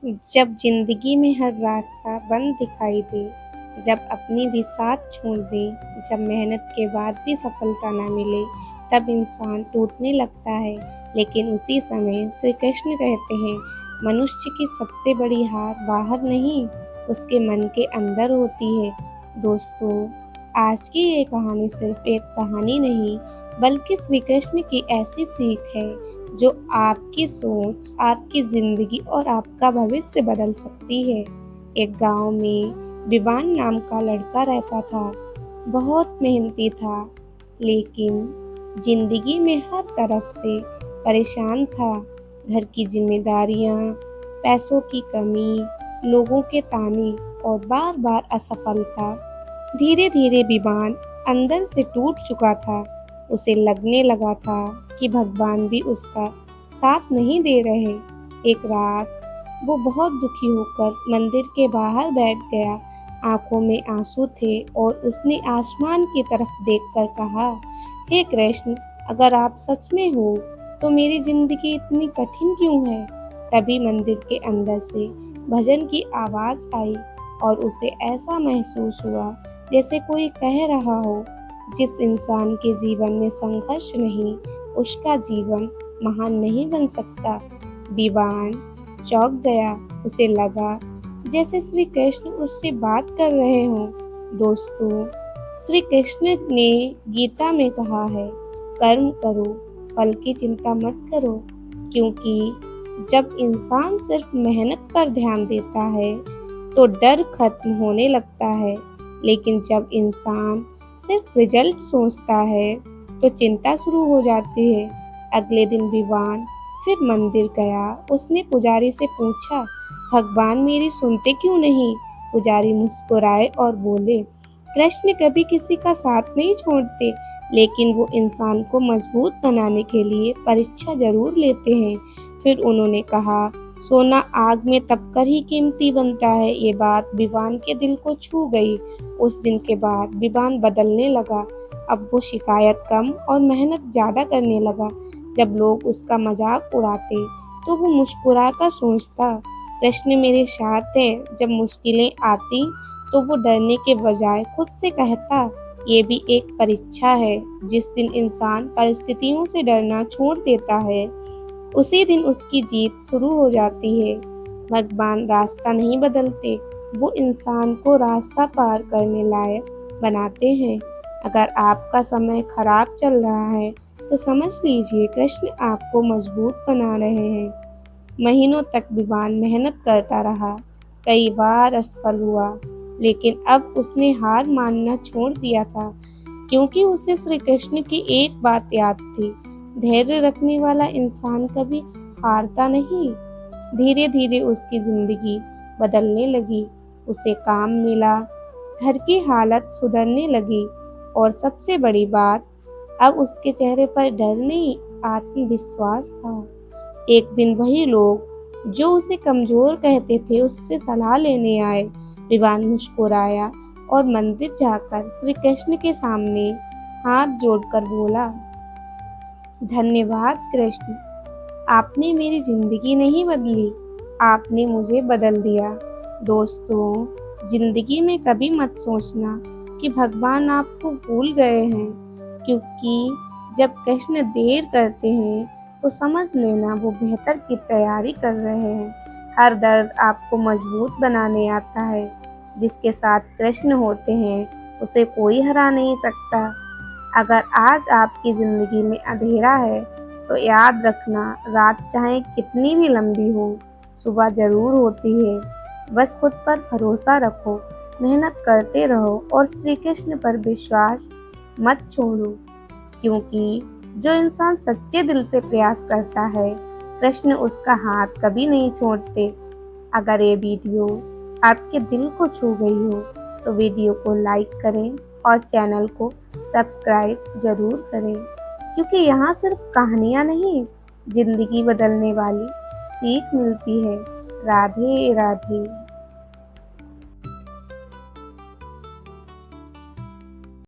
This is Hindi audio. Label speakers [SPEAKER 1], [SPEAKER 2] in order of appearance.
[SPEAKER 1] जब जिंदगी में हर रास्ता बंद दिखाई दे, जब अपनी भी साथ छोड़ दे, जब मेहनत के बाद भी सफलता ना मिले, तब इंसान टूटने लगता है। लेकिन उसी समय श्री कृष्ण कहते हैं, मनुष्य की सबसे बड़ी हार बाहर नहीं, उसके मन के अंदर होती है। दोस्तों, आज की ये कहानी सिर्फ एक कहानी नहीं, बल्कि श्री कृष्ण की ऐसी सीख है जो आपकी सोच, आपकी ज़िंदगी और आपका भविष्य बदल सकती है। एक गांव में विवान नाम का लड़का रहता था। बहुत मेहनती था, लेकिन ज़िंदगी में हर तरफ से परेशान था। घर की जिम्मेदारियां, पैसों की कमी, लोगों के ताने और बार बार असफलता। धीरे धीरे विवान अंदर से टूट चुका था। उसे लगने लगा था कि भगवान भी उसका साथ नहीं दे रहे। एक रात वो बहुत दुखी होकर मंदिर के बाहर बैठ गया। आंखों में आंसू थे और उसने आसमान की तरफ देखकर कहा, हे कृष्ण, अगर आप सच में हो तो मेरी जिंदगी इतनी कठिन क्यों है। तभी मंदिर के अंदर से भजन की आवाज आई और उसे ऐसा महसूस हुआ जैसे कोई कह रहा हो, जिस इंसान के जीवन में संघर्ष नहीं, उसका जीवन महान नहीं बन सकता। विवान चौंक गया। उसे लगा जैसे श्री कृष्ण उससे बात कर रहे हों। दोस्तों, श्री कृष्ण ने गीता में कहा है, कर्म करो, फल की चिंता मत करो। क्योंकि जब इंसान सिर्फ मेहनत पर ध्यान देता है तो डर खत्म होने लगता है। लेकिन जब इंसान सिर्फ रिजल्ट सोचता है तो चिंता शुरू हो जाती है। अगले दिन विवान फिर मंदिर गया। उसने पुजारी से पूछा, भगवान मेरी सुनते क्यों नहीं। पुजारी मुस्कुराए और बोले, कृष्ण कभी किसी का साथ नहीं छोड़ते, लेकिन वो इंसान को मजबूत बनाने के लिए परीक्षा जरूर लेते हैं। फिर उन्होंने कहा, सोना आग में तपकर ही कीमती बनता है। ये बात विवान के दिल को छू गई। उस दिन के बाद विवान बदलने लगा। अब वो शिकायत कम और मेहनत ज़्यादा करने लगा। जब लोग उसका मजाक उड़ाते तो वो मुस्कुरा कर सोचता, कृष्ण मेरे साथ है। जब मुश्किलें आती तो वो डरने के बजाय खुद से कहता, ये भी एक परीक्षा है। जिस दिन इंसान परिस्थितियों से डरना छोड़ देता है, उसी दिन उसकी जीत शुरू हो जाती है। भगवान रास्ता नहीं बदलते, वो इंसान को रास्ता पार करने लायक बनाते हैं। अगर आपका समय खराब चल रहा है तो समझ लीजिए कृष्ण आपको मजबूत बना रहे हैं। महीनों तक विवान मेहनत करता रहा, कई बार असफल हुआ, लेकिन अब उसने हार मानना छोड़ दिया था, क्योंकि उसे श्री कृष्ण की एक बात याद थी, धैर्य रखने वाला इंसान कभी हारता नहीं। धीरे धीरे उसकी जिंदगी बदलने लगी। उसे काम मिला, घर की हालत सुधरने लगी और सबसे बड़ी बात, अब उसके चेहरे पर डर नहीं, आत्मविश्वास था। एक दिन वही लोग जो उसे कमजोर कहते थे उससे सलाह लेने आए। विवान मुस्कुराया और मंदिर जाकर श्री कृष्ण के सामने हाथ जोड़कर बोला, धन्यवाद कृष्ण, आपने मेरी जिंदगी नहीं बदली, आपने मुझे बदल दिया। दोस्तों, जिंदगी में कभी मत सोचना कि भगवान आपको भूल गए हैं, क्योंकि जब कृष्ण देर करते हैं तो समझ लेना वो बेहतर की तैयारी कर रहे हैं। हर दर्द आपको मजबूत बनाने आता है। जिसके साथ कृष्ण होते हैं उसे कोई हरा नहीं सकता। अगर आज आपकी ज़िंदगी में अंधेरा है तो याद रखना, रात चाहे कितनी भी लंबी हो, सुबह ज़रूर होती है। बस खुद पर भरोसा रखो, मेहनत करते रहो और श्री कृष्ण पर विश्वास मत छोड़ो, क्योंकि जो इंसान सच्चे दिल से प्रयास करता है, कृष्ण उसका हाथ कभी नहीं छोड़ते। अगर ये वीडियो आपके दिल को छू गई हो तो वीडियो को लाइक करें और चैनल को सब्सक्राइब ज़रूर करें, क्योंकि यहाँ सिर्फ कहानियाँ नहीं, ज़िंदगी बदलने वाली सीख मिलती है। राधे राधे।